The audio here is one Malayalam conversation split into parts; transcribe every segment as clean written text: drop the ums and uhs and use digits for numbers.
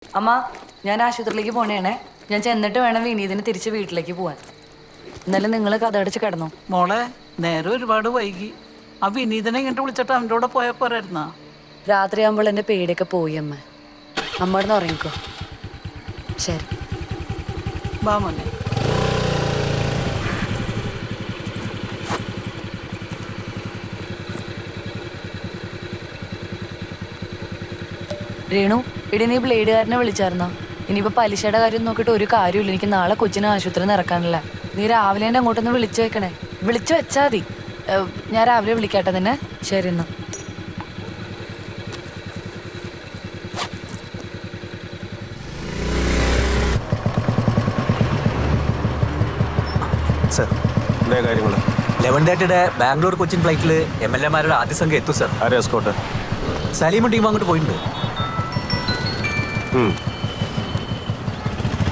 അമ്മ, ഞാൻ ആശുപത്രിയിലേക്ക് പോണേണേ. ഞാൻ ചെന്നിട്ട് വേണം വിനീതിന് തിരിച്ച് വീട്ടിലേക്ക് പോവാൻ. എന്നാലും നിങ്ങൾ കഥയടച്ച് കിടന്നു. മോളെ, നേരെ ഒരുപാട് വൈകി. ആ വിനീതനെ ഇങ്ങോട്ട് വിളിച്ചിട്ട് അവൻ്റെ കൂടെ പോയാൽ പോരായിരുന്നാ? രാത്രിയാകുമ്പോൾ എൻ്റെ പേടിയൊക്കെ പോയി അമ്മ. അമ്മ ഇവിടുന്ന് ഉറങ്ങിക്കോ. ശരി. വാ മോനെ. രേണു, ഇടി നീ ബ്ലേഡുകാരനെ വിളിച്ചായിരുന്നോ? ഇനിയിപ്പോൾ പലിശയുടെ കാര്യം നോക്കിയിട്ട് ഒരു കാര്യമില്ല. എനിക്ക് നാളെ കൊച്ചിനെ ആശുപത്രിയിൽ ഇറക്കാനില്ല. നീ രാവിലെ തന്നെ അങ്ങോട്ടൊന്ന് വിളിച്ചു വെക്കണേ. വിളിച്ചു വെച്ചാൽ മതി. ഞാൻ രാവിലെ വിളിക്കാട്ടെ നിന്നെ. ശരി എന്നാ. സർ, എന്താ കാര്യങ്ങൾ? 11:30 ബാംഗ്ലൂർ കൊച്ചിൻ ഫ്ലൈറ്റിൽ MLA-മാരുടെ ആദ്യ സംഘം എത്തും സർ. ആരെ എസ്കോട്ട്? സലീമും ടീം അങ്ങോട്ട് പോയിട്ടുണ്ട്.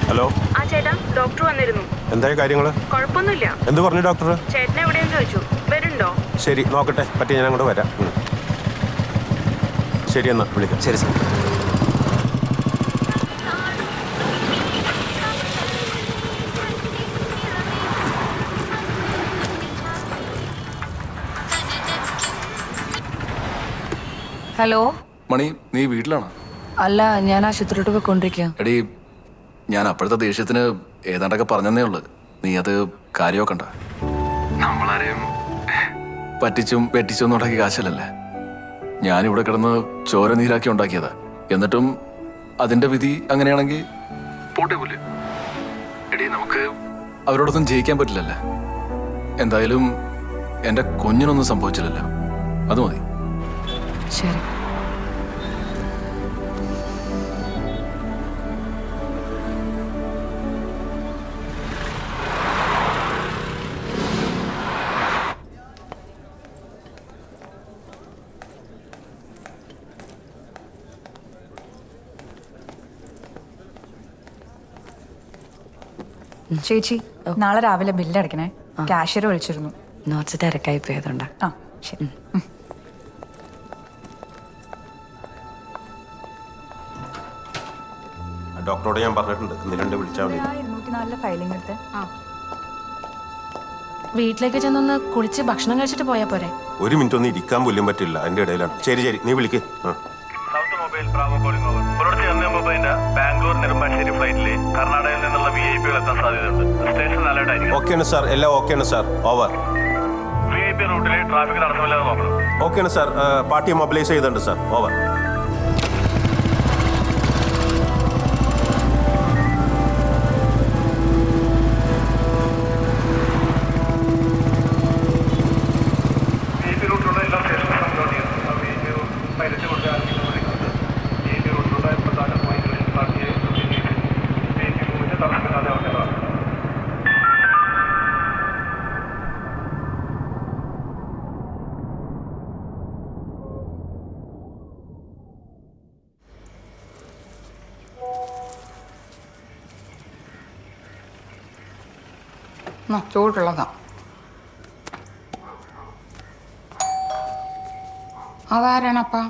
ഹലോ. ആ ചേട്ടാ, ഡോക്ടർ വന്നിരുന്നു. എന്തായി കാര്യങ്ങൾ? കുഴപ്പമൊന്നുമില്ല. എന്ത് പറഞ്ഞു ഡോക്ടർ? ചേട്ടനെ എവിടെയെന്ന് ചോദിച്ചു. വരുന്നുണ്ടോ? ശരി, നോക്കട്ടെ. പറ്റി ഞാൻ അങ്ങോട്ട് വരാം. ശരി എന്നാ, വിളിക്കാം. ശരി സർ. ഹലോ മണി, നീ വീട്ടിലാണോ? അല്ല, ഞാൻ ആശുപത്രിയിലോട്ട് പോയിക്കൊണ്ടിരിക്കുക. എടീ, ഞാൻ അപ്പോഴത്തെ ദേഷ്യത്തിന് ഏതാണ്ടൊക്കെ പറഞ്ഞതേ ഉള്ളു. നീ അത് കാര്യമൊക്കണ്ട. നമ്മളാരെയും പറ്റിച്ചും വെട്ടിച്ചും ഒന്നും ഉണ്ടാക്കിയ കാശല്ലല്ലേ. ഞാനിവിടെ കിടന്ന് ചോര നീരാക്കി ഉണ്ടാക്കിയതാ. എന്നിട്ടും അതിന്റെ വിധി അങ്ങനെയാണെങ്കിൽ പോട്ടെ പോലെ. എടീ, നമുക്ക് അവരോടൊന്നും ജയിക്കാൻ പറ്റില്ലല്ലേ. എന്തായാലും എൻ്റെ കുഞ്ഞിനൊന്നും സംഭവിച്ചില്ലല്ലോ, അത് മതി. ശരി. ചേച്ചി, നാളെ രാവിലെ ബില്ലടയ്ക്കണേ. ക്യാഷ്യർ വിളിച്ചിരുന്നു. നോട്ട്സ് തിരക്കായി പോയതുകൊണ്ടാ. ആ ശരി. ഡോക്ടറോട് ഞാൻ പറഞ്ഞിട്ടുണ്ട്, ഇന്ന് വിളിച്ചാൽ മതി. 204 ഫയലിംഗ് എടുത്ത് വീട്ടിലേക്ക് ചെന്നൊന്ന് കുളിച്ച് ഭക്ഷണം കഴിച്ചിട്ട് പോയാ പോരെ? ഒരു മിനിറ്റ് ഒന്നും ഇരിക്കാൻ പോലും പറ്റില്ല, അതിന്റെ ഇടയിലാണ്. ശരി ശരി, നീ വിളിക്ക്. South mobile Bravo calling over. പുലർച്ചെ 1:30 ബാംഗ്ലൂർ നെടുമ്പാശ്ശേരി ഫ്ലൈറ്റിൽ കർണാടകയിൽ നിന്നുള്ള VIP എത്താൻ സാധ്യതയുണ്ട്. സ്റ്റേഷൻ അലേർട്ട് ആയിരിക്കും. ഓക്കെയാണ് സാർ, എല്ലാം ഓക്കെയാണ് സാർ. ഓവർ. VIP റൂട്ടിലെ ട്രാഫിക് തടസ്സമില്ലാതെ നോക്കണം. ഓക്കെയാണ് സാർ, പാർട്ടി മൊബിലൈസ് ചെയ്തിട്ടുണ്ട് സാർ. ഓവർ. VIP റൂട്ടിലുള്ള എല്ലാ സ്റ്റേഷനും കൺട്രോൾ ചെയ്യുന്നു. VIP പൈലറ്റ് കൊണ്ട് വിളിക്കുന്നത് VIP റൂട്ടിലുള്ള പ്രധാന പോയിന്റുകളിൽ പാർട്ടിയെ VIP മൂവിന് തടസ്സമില്ലാതെ ആവേണ്ടതാണ്. ചൂടുള്ളതാ. അതാരാണപ്പാ?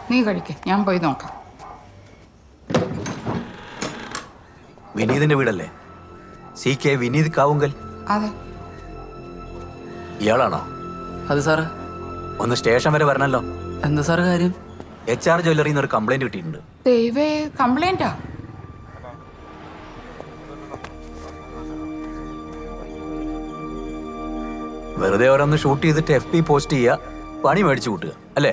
നീ കഴിക്ക, ഞാൻ പോയി നോക്കാം. വിനീതിന്റെ വീടല്ലേ? CK വിനീത് കാവുങ്കൽ. അതെ. ഇയാളാണോ? അത് സാറ്. ഒന്ന് സ്റ്റേഷൻ വരെ വരണല്ലോ. എന്താ സാറ് കാര്യം? HR ജ്വല്ലറിയിൽ നിന്ന് ഒരു കംപ്ലൈന്റ് കിട്ടിയിട്ടുണ്ട്. ദൈവേ, കംപ്ലൈന്റാ? വെറുതെ ഓരോന്ന് ഷൂട്ട് ചെയ്തിട്ട് FB പോസ്റ്റ് ചെയ്യുക, പണി മേടിച്ചു കൂട്ടുക അല്ലേ?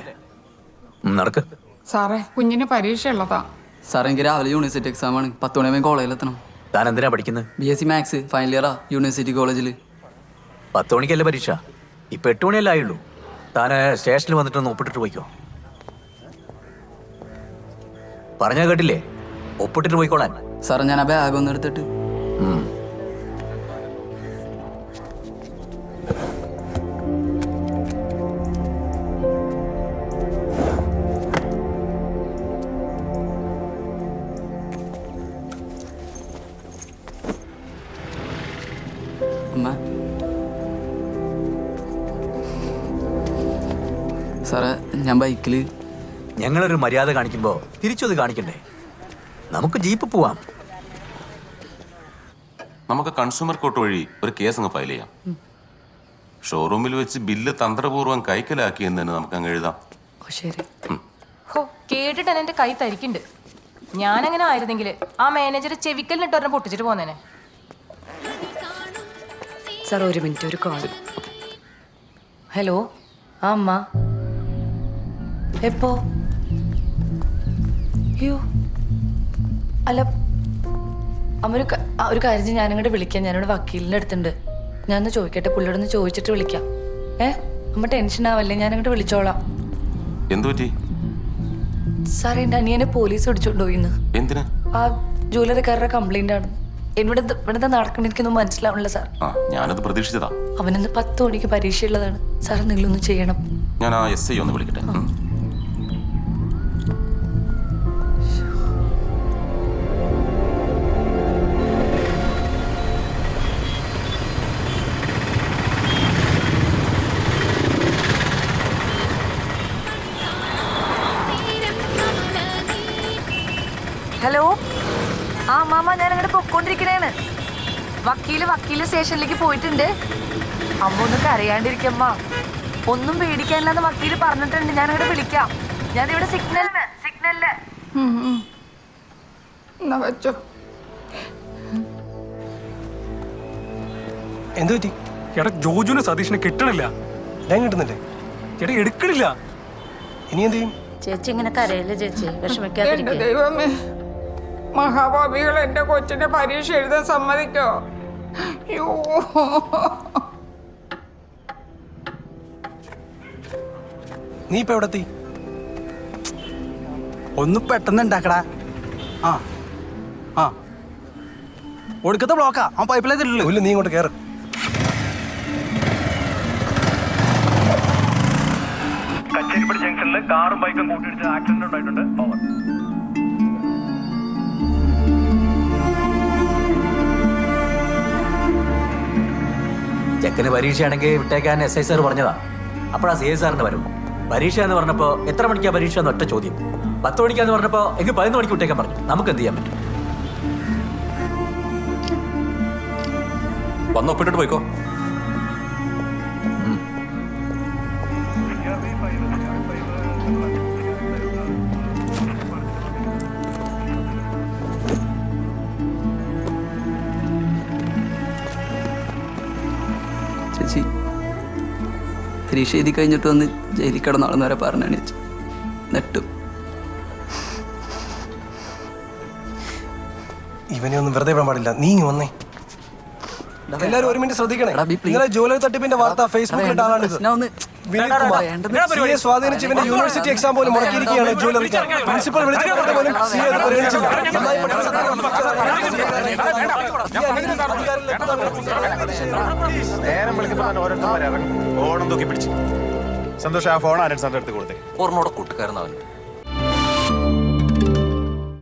നടക്ക്. സാറേ, കുഞ്ഞിന് പരീക്ഷ ഉള്ളതാ. സാറേ, എനിക്ക് രാവിലെ യൂണിവേഴ്സിറ്റി എക്സാം ആണ്. 10 മണിയാകുമ്പോൾ കോളേജിലെത്തണം. താൻ എന്തിനാ പഠിക്കുന്നത്? BSc മാത്സ് ഫൈനൽ ഇയറാ യൂണിവേഴ്സിറ്റി കോളേജിൽ. 10 മണിക്കല്ലേ പരീക്ഷ? ഇപ്പൊ 8 മണിയല്ലേ ആയുള്ളൂ. താൻ സ്റ്റേഷനിൽ വന്നിട്ടൊന്ന് ഒപ്പിട്ടിട്ട് പോയിക്കോ. പറഞ്ഞാ കേട്ടില്ലേ? ഒപ്പിട്ടിട്ട് പോയിക്കോളാൻ. സാറേ, ഞാൻ ആ ബാഗ് ഒന്ന് എടുത്തിട്ട്. അമ്മ, സാറേ, ഞാൻ ബൈക്കിൽ ഞങ്ങളൊരു മര്യാദ കാണിക്കുമ്പോൾ തിരിച്ചത് കാണിക്കണ്ടേ? നമുക്ക് ജീപ്പ് പോവാം. നമുക്ക് കൺസ്യൂമർ കോർട്ട് വഴി ഒരു കേസ് അങ്ങ് ഫയൽ ചെയ്യാം. ഷോറൂമിൽ വെച്ച് ബില്ല് തന്ത്രപൂർവ്വം കൈക്കലാക്കിയെന്ന് തന്നെ നമുക്ക് അങ്ങ് എഴുതാം. ഓ ശരി. ഹോ കേട്ടിട്ട് എന്റെ കൈ തരിക്കുണ്ട്. ഞാനങ്ങനെ ആയിരുന്നെങ്കിൽ ആ മാനേജർ ചെവിക്കലിനിട്ട് ഒരെണ്ണം പൊട്ടിച്ചിട്ട് പോന്നേനെ. സാർ ഒരു മിനിറ്റ്, ഒരു കോൾ. ഹലോ, ആ അമ്മ എപ്പോ? അയ്യോ അല്ല അമ്മ, ഒരു കാര്യം ചെയ്യ്, ഞാനിങ്ങോട്ട് വിളിക്കാം. ഞാനിവിടെ വക്കീലിൻ്റെ അടുത്തുണ്ട്. ഞാനൊന്ന് ചോദിക്കട്ടെ, പുള്ളിയോടൊന്ന് ചോദിച്ചിട്ട് വിളിക്കാം. അമ്മ ടെൻഷൻ ആവല്ലേ, ഞാനിങ്ങോട്ട് വിളിച്ചോളാം. എന്തു പറ്റി? സാർ എൻ്റെ അനിയനെ പോലീസ് പിടിച്ചോണ്ടോയി ഇന്ന്. എന്തിനാ? ആ ജ്വല്ലറിക്കാരുടെ കംപ്ലൈൻ്റ് ആണ്. ഇവിടുത്തെ നടക്കണ എനിക്കൊന്നും മനസ്സിലാവണില്ല സാർ. ഞാനത് പ്രതീക്ഷിച്ചതാ. അവനിന്ന് 10 മണിക്ക് പരീക്ഷയുള്ളതാണ് സാർ, നിങ്ങളൊന്ന് ചെയ്യണം. ഞാൻ ആ SI ഒന്ന് വിളിക്കട്ടെ. ഹലോ, ആ അമ്മാമ്മ, ഞാൻ അങ്ങോട്ട് പൊക്കോണ്ടിരിക്കണേണ്. വക്കീല് സ്റ്റേഷനിലേക്ക് പോയിട്ടുണ്ട്. അമ്മ ഒന്നും കരയാണ്ടിരിക്കമ്മ, ഒന്നും പേടിക്കാനില്ലെന്ന് വക്കീല് പറഞ്ഞിട്ടുണ്ട്. ഞാൻ അങ്ങോട്ട് വിളിക്കാം. ഞാനിവിടെ സിഗ്നലില്. എന്നാ വെച്ചോ. എന്തു പറ്റി? എടാ ജോജുവിന് സതീഷിനെ കിട്ടണില്ല. ഞാൻ കിട്ടുന്നില്ലേ? എടാ എടുക്കണില്ല. ഇനി എന്ത് ചെയ്യും? ചേച്ചി ഇങ്ങനെ കരയല്ലേ ചേച്ചി, എന്റെ വിഷമിക്കാതിരിക്കും. ദൈവമേ, മഹാഭാവികൾ എന്റെ കൊച്ചിന്റെ പരീക്ഷ എഴുതാൻ സമ്മതിക്കോ? അയ്യോ, നീ ഇപ്പൊ എവിടെ എത്തി? ഒന്ന് പെട്ടെന്ന് ഉണ്ടാക്കടാ. ആ ഒടുക്കത്തെ ബ്ലോക്കാ. ആ പൈപ്പിലേ തരുള്ളൂ. ഇല്ല, നീ ഇങ്ങോട്ട് കയറ്. കച്ചേരിപ്പടി ജംഗ്ഷനിൽ കാറും ബൈക്കും കൂട്ടിയിടിച്ച് ആക്സിഡന്റ് ഉണ്ടായിട്ടുണ്ട്. ഓവർ. ചെക്കന് പരീക്ഷയാണെങ്കിൽ വിട്ടേക്കാൻ SI സാർ പറഞ്ഞതാ. അപ്പോഴാ CI സാറിന്റെ വരും. പരീക്ഷ എന്ന് പറഞ്ഞപ്പോൾ എത്ര മണിക്കാ പരീക്ഷ എന്ന് ഒറ്റ ചോദ്യം. 10 മണിക്കാന്ന് പറഞ്ഞപ്പോൾ എങ്കിൽ 11 മണിക്ക് വിട്ടേക്കാൻ പറഞ്ഞു. നമുക്ക് എന്ത് ചെയ്യാൻ പറ്റും? വന്നൊപ്പിട്ടിട്ട് പോയിക്കോ. ചേച്ചി പരീക്ഷ എഴുതി കഴിഞ്ഞിട്ട് വന്ന് ജയിലിൽ കിടന്നാളെന്ന് വരെ പറഞ്ഞാണ് ചേച്ചി. നെട്ടും ഇവനെ ഒന്നും വെറുതെ വിടാൻ പാടില്ല. നീ ഇങ്ങ് വന്നേ. എല്ലാരും ഒരു മിനിറ്റ് ശ്രദ്ധിക്കണേ. ഇന്നലെ ജ്വല്ലറി തട്ടിപ്പിന്റെ വാർത്ത ഫേസ്ബുക്കിൽ ആളാണിത്. വിനീത് കുമാർ CA സ്വാധീനിച്ച് ഇവന്റെ യൂണിവേഴ്സിറ്റി എക്സാം പോലും മുടക്കിയിരിക്കുകയാണ് ജ്വല്ലറിക്കാർ. പ്രിൻസിപ്പൽ വിളിച്ചു പറഞ്ഞ പോലും CA അത് പരിഗണിച്ചില്ല. നന്നായി പഠിച്ച നേരം വിളിക്കുമ്പോൾ തന്നെ ഓരോരുത്തർ ഇറങ്ങും. ഓണം തൂക്കി പിടിച്ച്. സന്തോഷം, ആ ഫോൺ ആരും സാറിന്റെ അടുത്ത് കൊടുത്തേ. ഓർമ്മോടെ കൂട്ടുകാരനാവൻ.